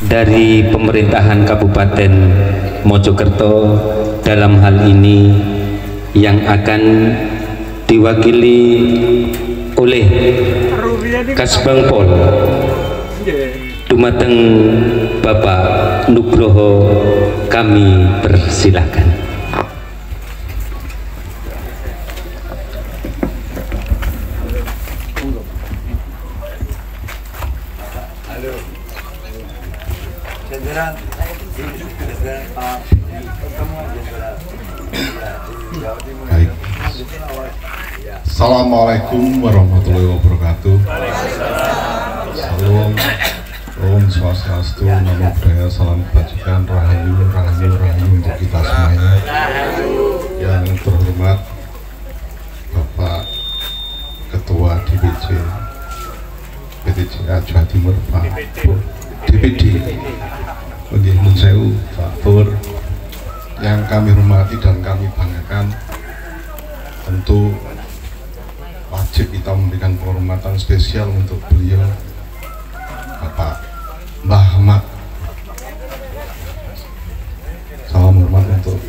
dari pemerintahan Kabupaten Mojokerto dalam hal ini yang akan diwakili oleh Kasbangpol dumateng Bapak Nugroho, kami persilahkan. Baik. Assalamualaikum warahmatullahi wabarakatuh. Salam, Om Swastiastu, Namo Buddhaya, salam kebajikan, rahayu, rahayu, rahayu untuk kita semuanya. Yang terhormat Bapak Ketua DPC PTCA Jawa Timur, Pak DPD Nun Sewu, Pak Pur, yang kami hormati dan kami banggakan, tentu wajib kita memberikan penghormatan spesial untuk beliau, Bapak Mbah Ahmad. Salam hormat untuk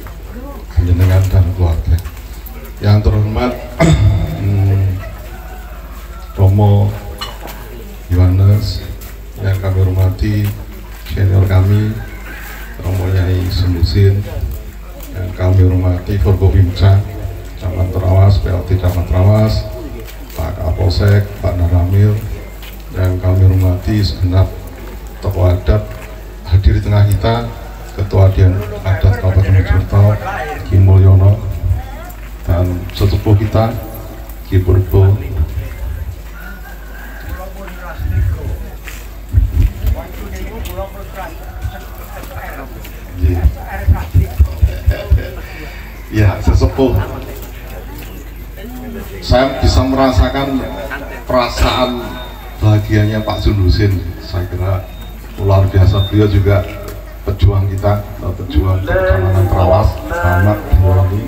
jenengan dan keluarga. Yang terhormat Romo Yohanes, yang kami hormati senior kami Romo Yai Sembusin, yang kami hormati Forkopimda Camat Trawas, PLT Camat Trawas, Pak Kapolsek, Pak Naramil, yang kami hormati segenap tokoh adat hadir di tengah kita, Ketua Dian Adat Kabupaten Mojokerto Ki Mulyono, dan sesepuh kita Ki Purbo. Ya, sesepuh. Saya bisa merasakan perasaan bahagianya Pak Sun Husin. Saya kira luar biasa, beliau juga pejuang kita, pejuang Kecamatan Trawas, anak beliau ini.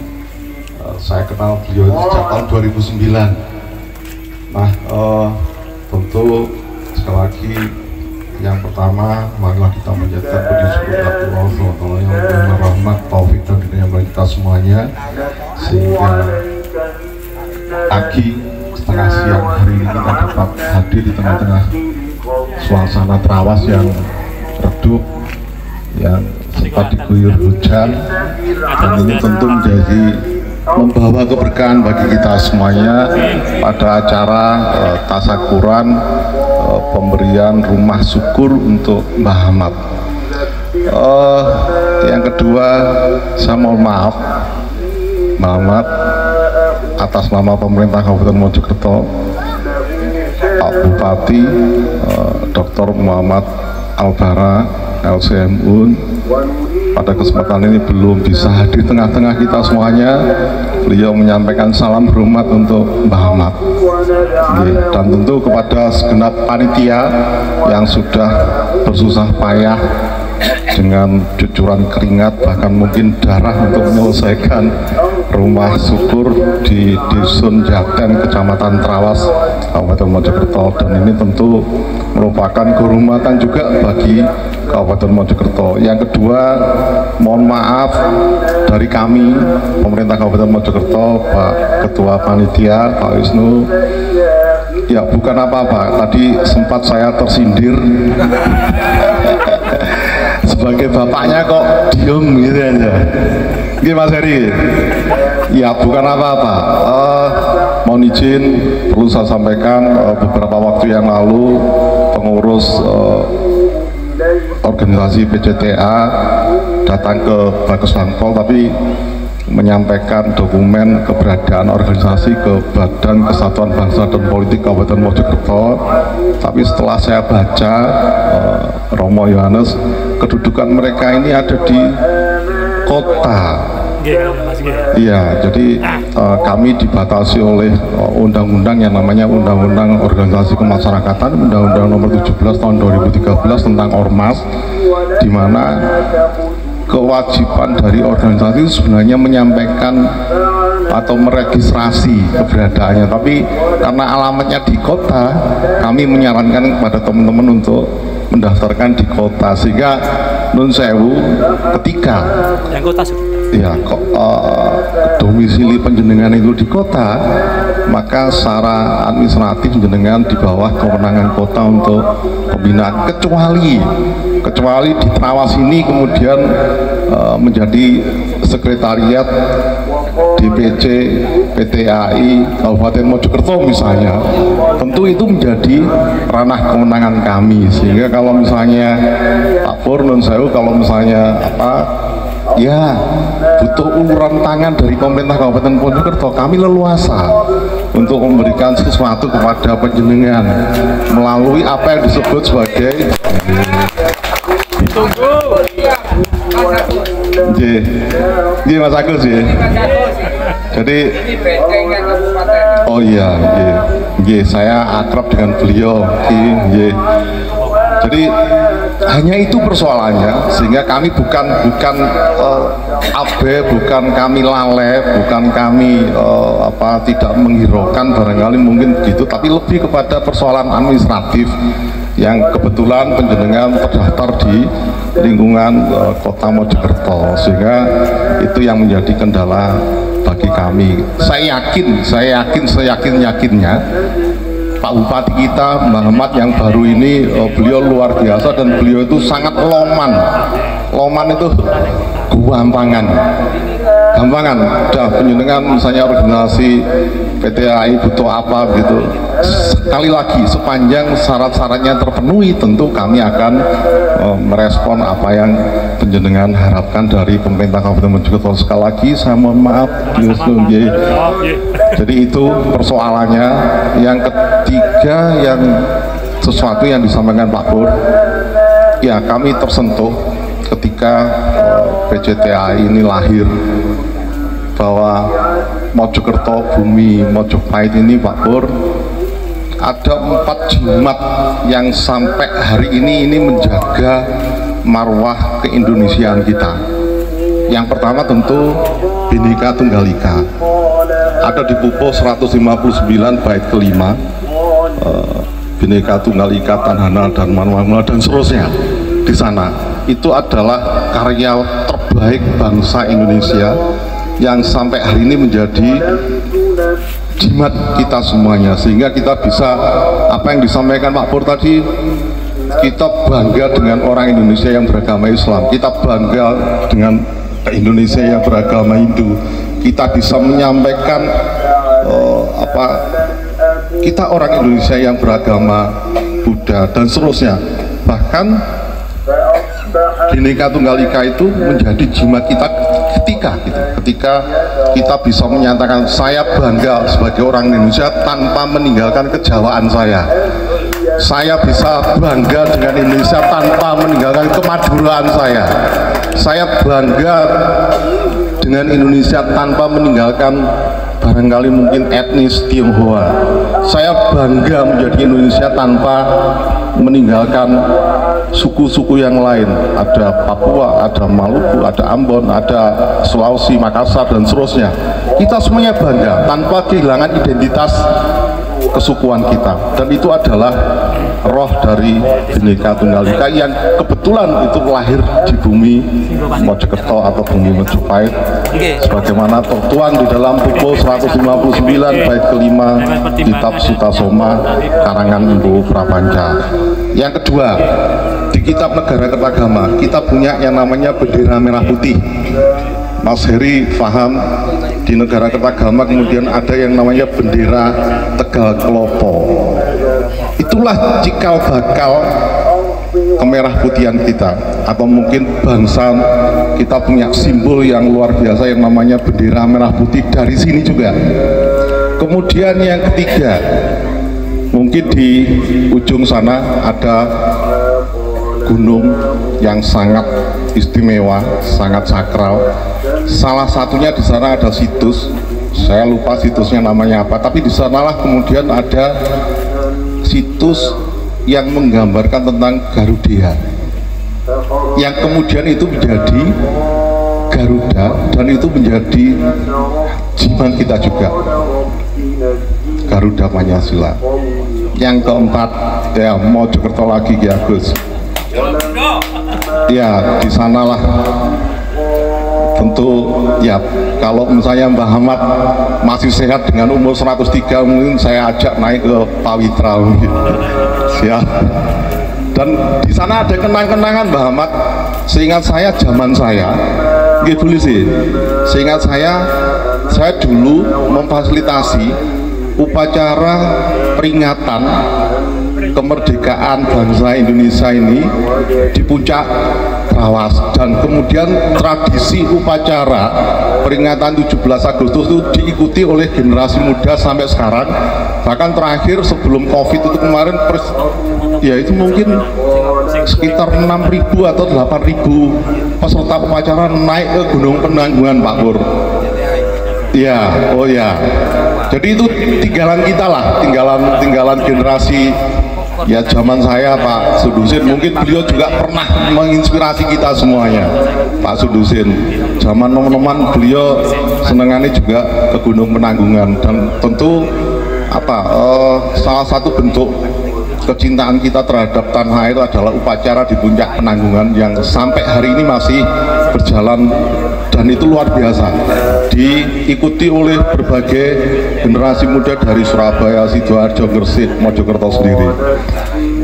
Saya kenal beliau itu sejak tahun 2009. Nah, tentu sekali lagi yang pertama, marilah kita menjadikan puji syukur Allah yang memberikan rahmat, taufik dan hidayah bagi kita semuanya, sehingga pagi setengah siang hari ini kita dapat hadir di tengah-tengah suasana Trawas yang redup, yang sempat diguyur hujan, dan ini tentu menjadi membawa keberkahan bagi kita semuanya pada acara tasakuran pemberian rumah syukur untuk Mbah Ahmad. Yang kedua, saya mohon maaf Mbah Ahmad atas nama pemerintah Kabupaten Mojokerto, Pak Bupati Dr. Muhammad Albara LCMUN, pada kesempatan ini belum bisa hadir tengah-tengah kita semuanya. Beliau menyampaikan salam hormat untuk Mbah Ahmad, dan tentu kepada segenap panitia yang sudah bersusah payah dengan cucuran keringat bahkan mungkin darah untuk menyelesaikan rumah syukur di Dusun Jaten, Kecamatan Trawas, Kabupaten Mojokerto, dan ini tentu merupakan kehormatan juga bagi Kabupaten Mojokerto. Yang kedua, mohon maaf dari kami pemerintah Kabupaten Mojokerto, Pak Ketua Panitia Pak Wisnu. Ya, bukan apa-apa, tadi sempat saya tersindir sebagai bapaknya kok diem gitu aja. Gini Mas Heri, ya bukan apa-apa. Mohon izin, perlu saya sampaikan, beberapa waktu yang lalu pengurus organisasi PCTA datang ke Bagus Langpol, tapi menyampaikan dokumen keberadaan organisasi ke Badan Kesatuan Bangsa dan Politik Kabupaten Mojokerto. Tapi setelah saya baca Romo Yohanes, kedudukan mereka ini ada di kota. Iya, jadi kami dibatasi oleh undang-undang yang namanya Undang-Undang Organisasi Kemasyarakatan, Undang-Undang Nomor 17 Tahun 2013 tentang Ormas, di mana kewajiban dari organisasi itu sebenarnya menyampaikan atau meregistrasi keberadaannya, tapi karena alamatnya di kota, kami menyarankan kepada teman-teman untuk mendaftarkan di kota, sehingga nun sewu ketika yang kota ya kok domisili penjenengan itu di kota, maka secara administratif jenengan di bawah kewenangan kota untuk pembinaan, kecuali di Trawas ini kemudian menjadi sekretariat DPC PTAI Kabupaten Mojokerto misalnya, tentu itu menjadi ranah kewenangan kami, sehingga kalau misalnya Pak Pur nun sewu, kalau misalnya ya butuh uluran tangan dari pemerintah Kabupaten Mojokerto, kami leluasa untuk memberikan sesuatu kepada panjenengan melalui apa yang disebut sebagai Mas Agus ya. Jadi oh iya, saya akrab dengan beliau. Jadi hanya itu persoalannya, sehingga kami bukan abe, bukan kami lalai, bukan kami tidak menghiraukan barangkali mungkin begitu, tapi lebih kepada persoalan administratif yang kebetulan panjenengan terdaftar di lingkungan Kota Mojokerto, sehingga itu yang menjadi kendala bagi kami. Saya yakinnya Pak Bupati kita Mbak Ahmad yang baru ini, beliau luar biasa dan beliau itu sangat loman itu gampangan udah penjenengan misalnya organisasi PTAI butuh apa gitu, sekali lagi sepanjang syarat-syaratnya terpenuhi, tentu kami akan merespon apa yang penjenengan harapkan dari pemerintah Kabupaten Mojokerto. Sekali lagi saya mohon maaf. Jadi itu persoalannya. Yang ketiga, yang sesuatu yang disampaikan Pak Pur, ya kami tersentuh ketika PJTAI ini lahir, bahwa Mojokerto, bumi Mojopahit ini Pak Pur, ada 4 jimat yang sampai hari ini menjaga marwah keindonesiaan kita. Yang pertama tentu Bhinneka Tunggal Ika, ada di Pupus 159 bait kelima, Bhinneka Tunggal Ika, Tanhana dan Manwamula dan seterusnya. Di sana itu adalah karya terbaik bangsa Indonesia yang sampai hari ini menjadi jimat kita semuanya, sehingga kita bisa, apa yang disampaikan Pak Pur tadi, kita bangga dengan orang Indonesia yang beragama Islam, kita bangga dengan Indonesia yang beragama Hindu, kita bisa menyampaikan kita orang Indonesia yang beragama Buddha dan seterusnya. Bahkan Bhinneka Tunggal Ika itu menjadi jimat kita ketika kita bisa menyatakan saya bangga sebagai orang Indonesia tanpa meninggalkan kejawaan saya bisa bangga dengan Indonesia tanpa meninggalkan kemaduraan saya bangga dengan Indonesia tanpa meninggalkan barangkali mungkin etnis Tionghoa, saya bangga menjadi Indonesia tanpa meninggalkan suku-suku yang lain, ada Papua, ada Maluku, ada Ambon, ada Sulawesi, Makassar dan seterusnya. Kita semuanya bangga tanpa kehilangan identitas kesukuan kita, dan itu adalah roh dari Bhinneka Tunggal Ika yang kebetulan itu lahir di bumi Mojokerto atau bumi Mojopahit, sebagaimana tertuang di dalam Pupus 159 bait kelima kitab Sutasoma karangan Empu Prapanca. Yang kedua, di kitab Negara Kertagama kita punya yang namanya bendera merah putih. Mas Heri paham, di Negara Kertagama kemudian ada yang namanya bendera Tegal Kelopo. Itulah cikal bakal kemerah putihan kita, atau mungkin bangsa kita punya simbol yang luar biasa yang namanya bendera merah putih, dari sini juga. Kemudian yang ketiga, mungkin di ujung sana ada gunung yang sangat istimewa, sangat sakral. Salah satunya di sana ada situs, saya lupa situsnya namanya apa, tapi di sanalah kemudian ada situs yang menggambarkan tentang Garuda, yang kemudian itu menjadi Garuda dan itu menjadi jimat kita juga, Garuda Pancasila. Yang keempat, ya Mojokerto lagi ya Gus, Ya di sanalah tentu ya, kalau misalnya Mbah Ahmad masih sehat dengan umur 103 mungkin saya ajak naik ke Pawitra siap. Dan di sana ada kenang-kenangan Mbah Ahmad. Seingat saya zaman saya gitu sih, seingat saya dulu memfasilitasi upacara peringatan kemerdekaan bangsa Indonesia ini di puncak Trawas, dan kemudian tradisi upacara peringatan 17 Agustus itu diikuti oleh generasi muda sampai sekarang. Bahkan terakhir sebelum Covid itu kemarin ya itu mungkin sekitar 6.000 atau 8.000 peserta upacara naik ke Gunung Penanggungan Pak Pur. Ya, oh ya. Jadi itu tinggalan kita lah, tinggalan generasi ya zaman saya Pak Sudusin. Mungkin beliau juga pernah menginspirasi kita semuanya, Pak Sudusin. Zaman teman-teman beliau senengannya juga ke Gunung Penanggungan, dan tentu salah satu bentuk kecintaan kita terhadap tanah air adalah upacara di puncak Penanggungan yang sampai hari ini masih berjalan, dan itu luar biasa diikuti oleh berbagai generasi muda dari Surabaya, Sidoarjo, Gresik, Mojokerto sendiri.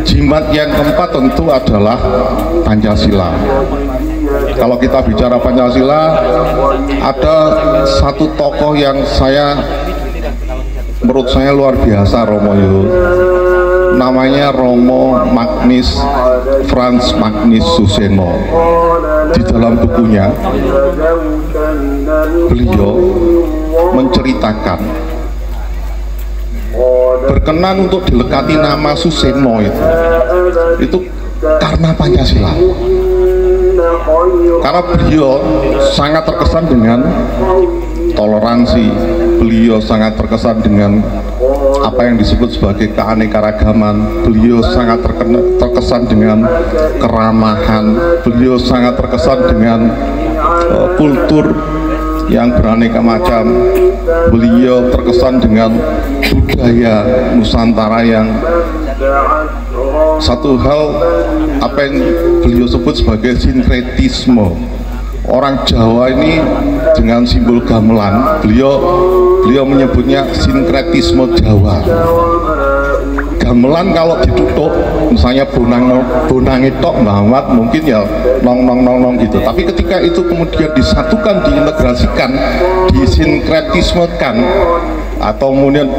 Jimat yang keempat tentu adalah Pancasila. Kalau kita bicara Pancasila, ada satu tokoh yang menurut saya luar biasa, Romo namanya Romo Frans Magnus Suseno. Di dalam bukunya beliau menceritakan berkenan untuk dilekati nama Suseno itu karena Pancasila, karena beliau sangat terkesan dengan toleransi, beliau sangat terkesan dengan apa yang disebut sebagai keanekaragaman, beliau sangat terkesan dengan keramahan, beliau sangat terkesan dengan kultur yang beraneka macam, beliau terkesan dengan budaya Nusantara yang satu hal apa yang beliau sebut sebagai sinkretisme. Orang Jawa ini dengan simbol gamelan, beliau menyebutnya sinkretisme Jawa. Gamelan kalau ditutup, misalnya bonang itu Mbah Ahmad mungkin ya nong gitu. Tapi ketika itu kemudian disatukan, diintegrasikan, disinkretismekan, atau kemudian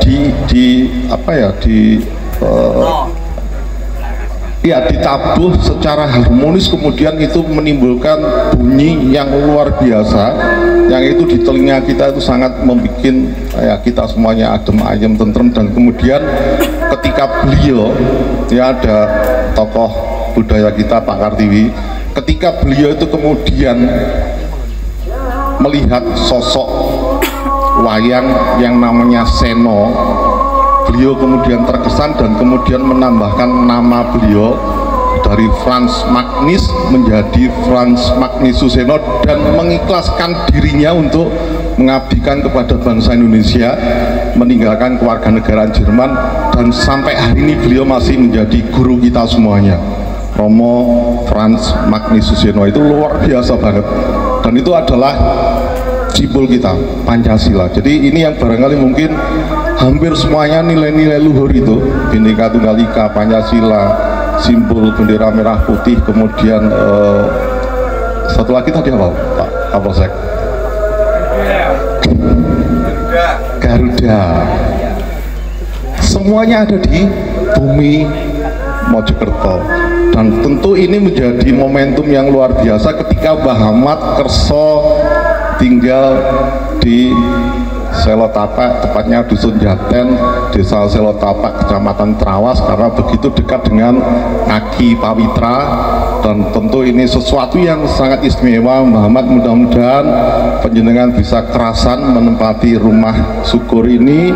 ditabuh secara harmonis, kemudian itu menimbulkan bunyi yang luar biasa, yang itu di telinga kita itu sangat membuat kita semuanya adem ayem tentrem. Dan kemudian ketika beliau, ada tokoh budaya kita Pak Kartiwi, ketika beliau itu kemudian melihat sosok wayang yang namanya Seno, beliau kemudian terkesan dan kemudian menambahkan nama beliau dari Frans Magnus menjadi Frans Magnus Suseno, dan mengikhlaskan dirinya untuk mengabdikan kepada bangsa Indonesia, meninggalkan kewarganegaraan Jerman, dan sampai hari ini beliau masih menjadi guru kita semuanya. Romo Frans Magnus Suseno itu luar biasa banget, dan itu adalah simbol kita, Pancasila. Jadi ini yang barangkali mungkin hampir semuanya nilai-nilai luhur itu, Bhinneka Tunggal Ika, Pancasila, simbol bendera merah putih, kemudian satu lagi tadi apa Pak Kapolsek? Garuda. Semuanya ada di bumi Mojokerto, dan tentu ini menjadi momentum yang luar biasa ketika Mbah Ahmad kerso tinggal di Selotapak, tepatnya Dusun Jaten, Desa Selotapak, Kecamatan Trawas, karena begitu dekat dengan kaki Pawitra. Dan tentu ini sesuatu yang sangat istimewa. Muhammad, mudah-mudahan panjenengan bisa kerasan menempati rumah syukur ini.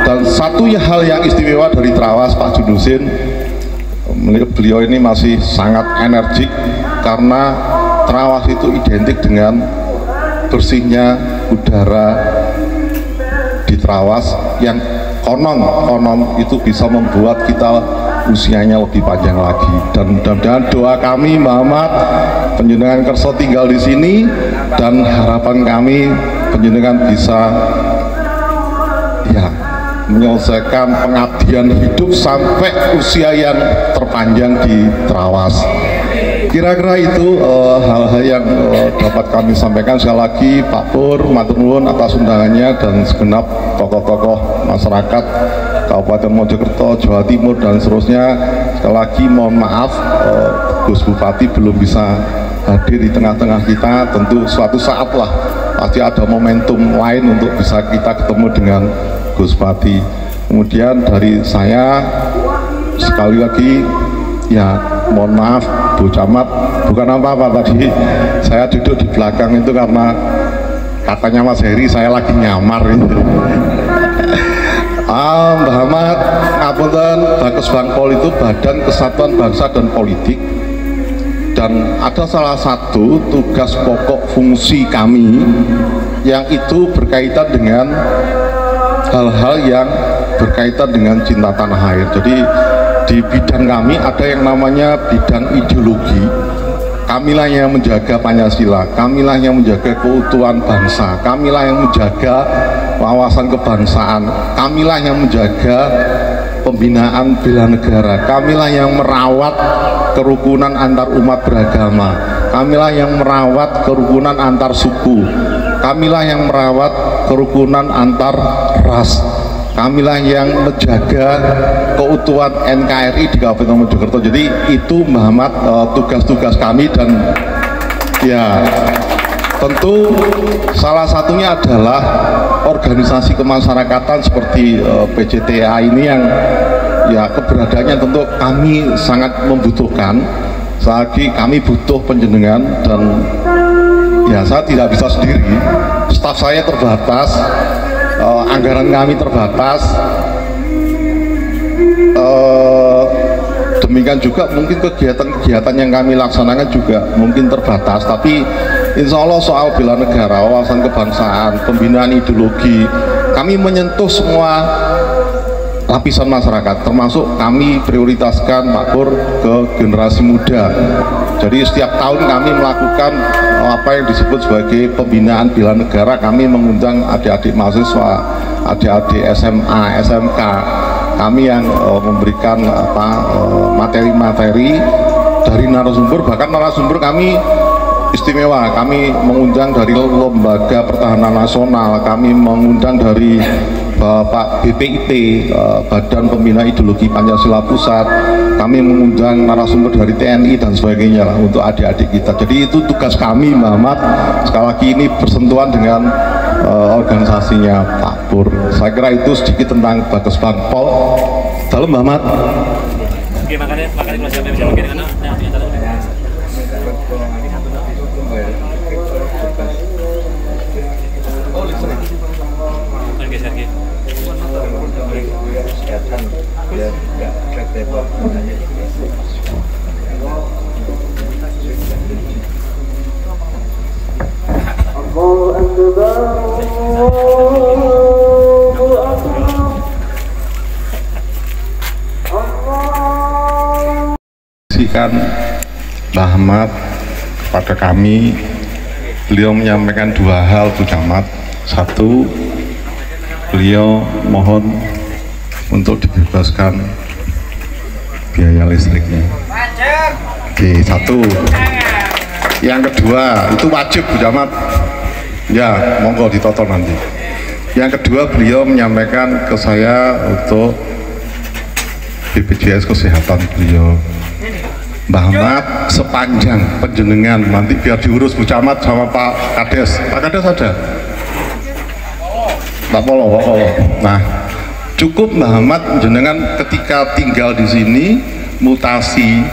Dan satu hal yang istimewa dari Trawas, Pak Sudusin, beliau ini masih sangat energik, karena Trawas itu identik dengan bersihnya udara di Trawas, yang konon itu bisa membuat kita usianya lebih panjang lagi, dan mudah-mudahan doa kami Muhammad panjenengan kersa tinggal di sini, dan harapan kami panjenengan bisa ya menyelesaikan pengabdian hidup sampai usia yang terpanjang di Trawas. Kira-kira itu hal-hal yang dapat kami sampaikan. Sekali lagi Pak Pur, matur nuwun atas undangannya, dan segenap tokoh-tokoh masyarakat Kabupaten Mojokerto, Jawa Timur dan seterusnya. Sekali lagi mohon maaf Gus Bupati belum bisa hadir di tengah-tengah kita. Tentu suatu saat lah pasti ada momentum lain untuk bisa kita ketemu dengan Gus Bupati. Kemudian dari saya sekali lagi ya mohon maaf Bu Camat, bukan apa-apa, tadi saya duduk di belakang itu karena katanya Mas Heri saya lagi nyamar itu. Mbah Ahmad, ngapunten, Bakes Bangpol itu Badan Kesatuan Bangsa dan Politik, dan ada salah satu tugas pokok fungsi kami yang itu berkaitan dengan hal-hal yang berkaitan dengan cinta tanah air. Jadi di bidang kami ada yang namanya bidang ideologi. Kamilah yang menjaga Pancasila, kamilah yang menjaga keutuhan bangsa, kamilah yang menjaga wawasan kebangsaan, kamilah yang menjaga pembinaan bela negara, kamilah yang merawat kerukunan antar umat beragama, kamilah yang merawat kerukunan antar suku, kamilah yang merawat kerukunan antar ras, kamilah yang menjaga keutuhan NKRI di Kabupaten Mojokerto. Jadi itu Muhammad tugas-tugas kami, dan ya tentu salah satunya adalah organisasi kemasyarakatan seperti PJTA ini yang ya keberadaannya tentu kami sangat membutuhkan. Lagi kami butuh penjenengan, dan ya saya tidak bisa sendiri, staf saya terbatas, anggaran kami terbatas, demikian juga mungkin kegiatan-kegiatan yang kami laksanakan juga mungkin terbatas. Tapi insya Allah soal bela negara, wawasan kebangsaan, pembinaan ideologi, kami menyentuh semua lapisan masyarakat, termasuk kami prioritaskan Pak Pur ke generasi muda. Jadi setiap tahun kami melakukan apa yang disebut sebagai pembinaan bela negara. Kami mengundang adik-adik mahasiswa, adik-adik SMA, SMK, kami yang memberikan materi-materi dari narasumber. Bahkan narasumber kami istimewa, kami mengundang dari Lembaga Pertahanan Nasional, kami mengundang dari Bapak BPIP, Badan Pembina Ideologi Pancasila Pusat, kami mengundang narasumber dari TNI dan sebagainya lah untuk adik-adik kita. Jadi itu tugas kami Muhammad. Sekali lagi ini bersentuhan dengan organisasinya Pak Pur. Saya kira itu sedikit tentang Bakes Bangpol. Dalam Muhammad. Oke, makanya kelas sampai bisa begini karena Mbah Ahmad kepada kami, beliau menyampaikan dua hal Bu Camat. Satu, beliau mohon untuk dibebaskan biaya listriknya. Oke, satu. Yang kedua, itu wajib Bu Camat. Ya, monggo ditonton nanti. Yang kedua, beliau menyampaikan ke saya untuk BPJS Kesehatan beliau. Mbah Ahmad sepanjang penjenengan nanti biar diurus Bu Camat sama Pak Kades. Pak Kades ada? Pak Polo. Nah, cukup Mbah Ahmad jenengan ketika tinggal di sini mutasi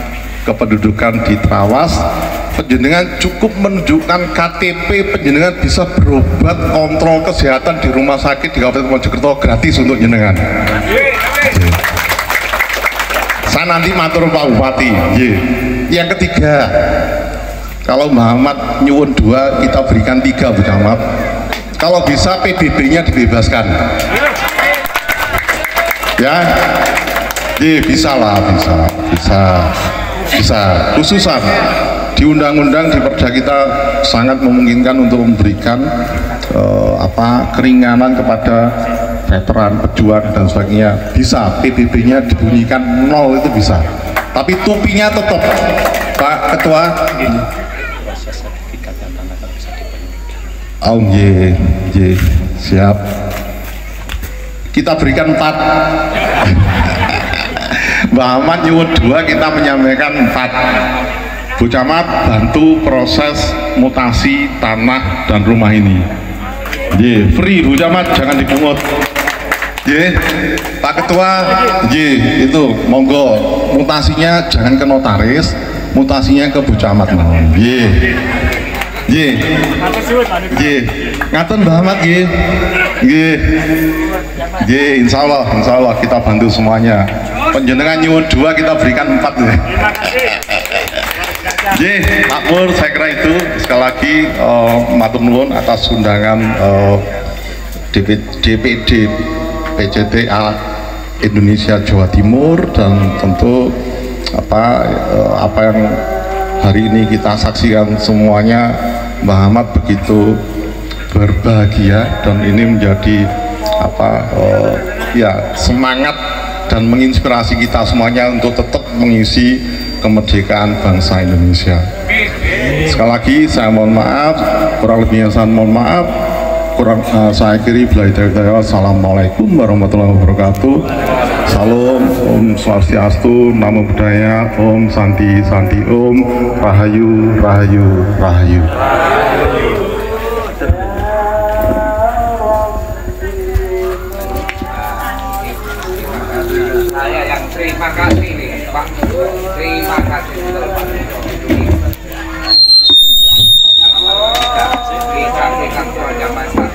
kependudukan di Trawas, penjenengan cukup menunjukkan KTP penjenengan bisa berobat kontrol kesehatan di rumah sakit di Kabupaten Mojokerto gratis untuk jenengan. Saya nanti matur Pak Bupati. Yang ketiga, kalau Muhammad nyuwun 2, kita berikan 3 Bu Camat. Kalau bisa PBB-nya dibebaskan. Ya, Bisa lah, bisa. Khususan di undang-undang di Perda kita sangat memungkinkan untuk memberikan keringanan kepada veteran, pejuang dan sebagainya. Bisa, PBB-nya dibunyikan 0 itu bisa. Tapi tupinya tetap, Pak Ketua. Oh siap. Kita berikan 4. Mbak Ahmad nyuwun 2, kita menyampaikan 4. Bu Camat bantu proses mutasi tanah dan rumah ini. Free Bu Camat, jangan dipungut. Pak Ketua, itu monggo mutasinya jangan ke notaris, mutasinya ke Bu Camat. Ngaten Mbak Ahmad insya Allah kita bantu semuanya. Penjenengan nyuwun 2, kita berikan 4 makmur, saya kira itu. Sekali lagi matur nuwun atas undangan DPD PCTA Indonesia Jawa Timur, dan tentu apa yang hari ini kita saksikan semuanya, Mbah Ahmad begitu berbahagia, dan ini menjadi semangat dan menginspirasi kita semuanya untuk tetap mengisi kemerdekaan bangsa Indonesia. Sekali lagi saya mohon maaf, kurang lebihnya saya mohon maaf. Saya akhiri bila hidayah. Assalamualaikum warahmatullahi wabarakatuh. Salam, Om Swastiastu, Namo Buddhaya, Om Santi Santi, Om Rahayu Rahayu Rahayu. Saya yang terima kasih nih Pak. Terima kasih betul Pak. Kita berikan program masa.